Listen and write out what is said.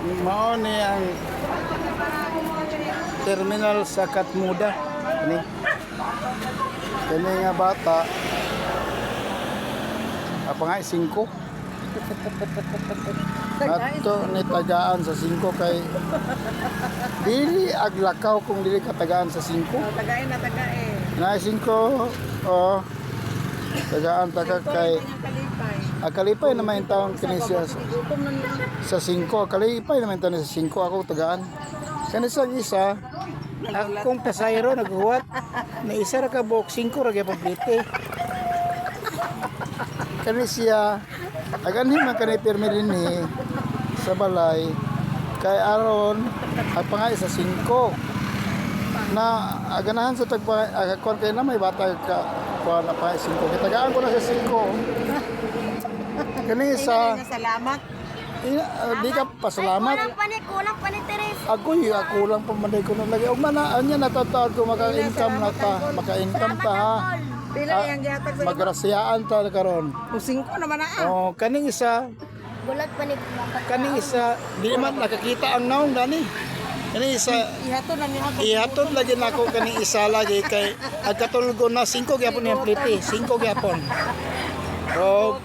Mao ni ang terminal sa Katmuda. Kani nga bata. Apa nga 5? Ato ni tagaan sa 5 kay dili aglakaw kung dili katagaan sa 5. Tagain na tagain. Na 5 oh. Tagaan taga kay Akalipay naman yung taong kinisya sa 5. Akalipay naman yung taong sa 5. Ako tagaan. Kanisang isa, akong pasayro naghuwat. Na isa ra ka buok 5 ra gyapon plite. Kanisya, aganhin man kanay pirmi dinhi sa balay. Kay aron ay pangay sa 5. Na aganahan sa tagpa kon kay na may bata ka kuha na pa 5. Kitagaan ko na sa 5. Kani sa Salamat. di ka pasalamat. Kulang pa ni Teres. Ako lang pamanay ko nung lagi. Umana, anya natataod ko maka-income na ta. Maka-income ta ha. Pila yang gihatag sa Magrasiyaan ta karon. Kung 5 naman na. Oh, kaning isa, Bulag pa ni kaning isa, di man nakakita ang naong dani. Kaning isa, Ihato na niya ako. ihatod lagi nako kaning isa lagi kay agkatulgo na 5 gyapon yung plite, 5 gyapon. Oh,